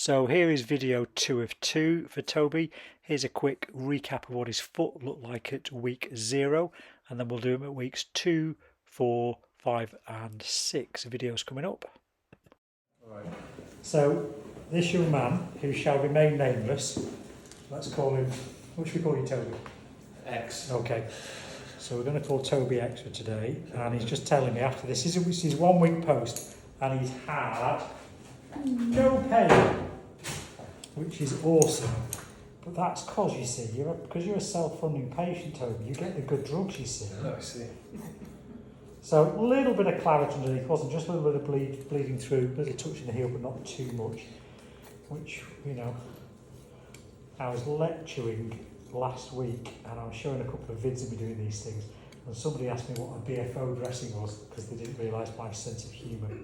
So here is video 2 of 2 for Toby. Here's a quick recap of what his foot looked like at week 0, and then we'll do them at weeks 2, 4, 5 and 6. Videos coming up. Right. So this young man, who shall remain nameless, let's call him, what should we call you, Toby? X. Okay. So we're going to call Toby X for today, and he's just telling me after this is his 1 week post, and he's had no pain, which is awesome. But that's because, you see, because you're a self-funding patient, Toby, you get the good drugs, you see. Oh, I see. So a little bit of clarity underneath, wasn't just a little bit of bleeding through, a little touch in the heel, but not too much. Which, you know, I was lecturing last week, and I was showing a couple of vids of me doing these things, and somebody asked me what a BFO dressing was, because they didn't realise my sense of humour.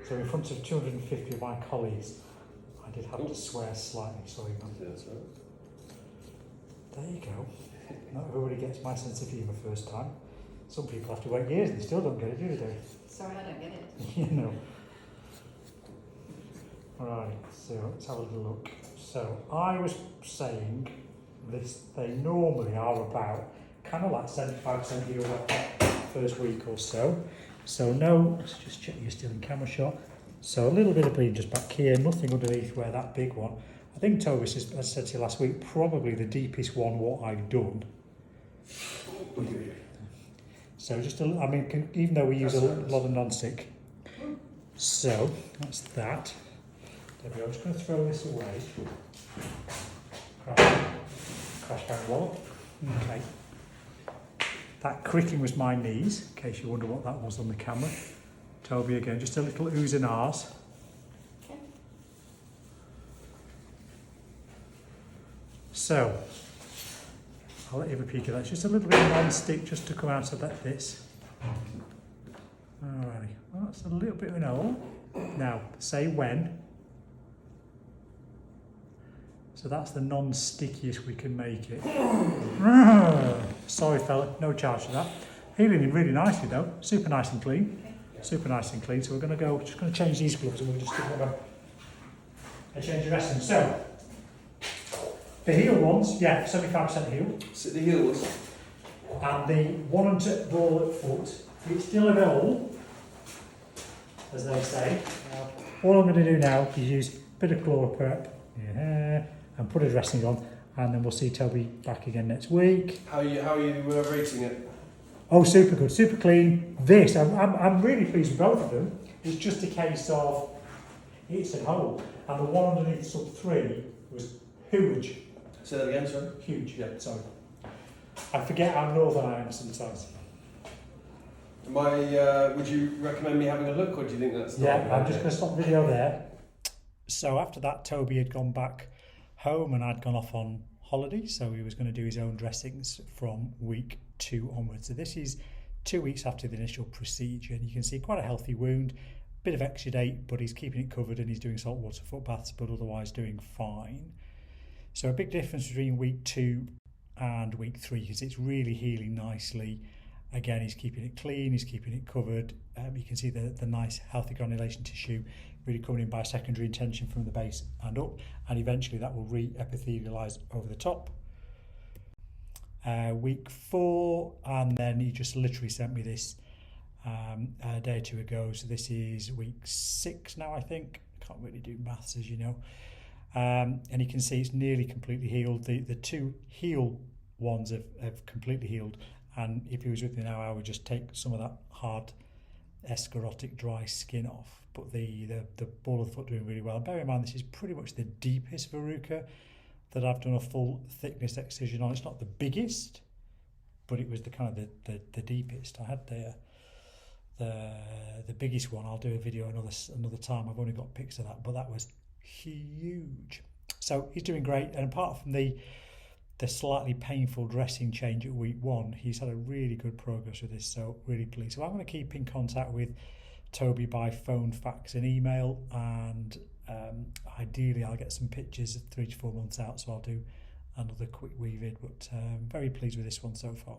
So in front of 250 of my colleagues, I did have to swear slightly, sorry man. That's right. There you go. Not everybody gets my sense of humour first time. Some people have to wait years and they still don't get it, do they? Sorry, I don't get it. You know. Right, so let's have a little look. So I was saying this, they normally are about kind of like 75% heel after first week or so. So no, let's just check you're still in camera shot. So a little bit of bleeding just back here, nothing underneath where that big one. I think Toby, as I said to you last week, probably the deepest one what I've done. So just a, I mean, even though we use a lot of non-stick. So that's that. There we go. I'm just going to throw this away. Crash down wallop. Okay. That creaking was my knees, in case you wonder what that was on the camera. Toby again, just a little oohs and ahs. Okay. So, I'll let you have a peek at that. It's just a little bit of non-stick just to come out of that this. Alrighty, well that's a little bit of an hole. Now, say when. So that's the non-stickiest we can make it. Sorry fella, no charge for that. Healing in really nicely though, super nice and clean. Okay. Super nice and clean. So we're going to go, just going to change these gloves and we'll just give them a change the rest of them. So, the heel ones, yeah, 75% heel. So the heels. And the one and two ball at foot, it's still a goal, as they say. All I'm going to do now is use a bit of chloroprep, and put a dressing on, and then we'll see Toby back again next week. How are you rating it? Oh, super good, super clean. This, I'm really pleased with both of them. It's just a case of it's at home, and the one underneath sub 3 was huge. Say that again, sorry. Huge, yeah, sorry. I forget how northern I am sometimes. Would you recommend me having a look, or do you think that's not? Yeah, I'm just going to stop the video there. So after that, Toby had gone back home and I'd gone off on holiday, so he was going to do his own dressings from week 2 onwards. So this is 2 weeks after the initial procedure, and you can see quite a healthy wound, bit of exudate, but he's keeping it covered and he's doing saltwater foot baths, but otherwise doing fine. So a big difference between week 2 and week 3 because it's really healing nicely. Again, he's keeping it clean, he's keeping it covered. You can see the nice healthy granulation tissue really coming in by secondary intention from the base and up, and eventually that will re-epithelialise over the top. Week 4, and then he just literally sent me this a day or 2 ago, so this is week 6 now, I think. I can't really do maths, as you know. And you can see it's nearly completely healed. The 2 heel ones have completely healed, and if he was with me now I would just take some of that hard esclerotic dry skin off, but the ball of the foot doing really well. And bear in mind this is pretty much the deepest verruca that I've done a full thickness excision on. It's not the biggest, but it was the kind of the deepest. I had the biggest one. I'll do a video another time. I've only got pics of that, but that was huge. So he's doing great, and apart from the slightly painful dressing change at week 1, he's had a really good progress with this, so really pleased. So I'm going to keep in contact with Toby by phone, fax and email, and ideally I'll get some pictures 3 to 4 months out, so I'll do another quick wee vid, but very pleased with this one so far.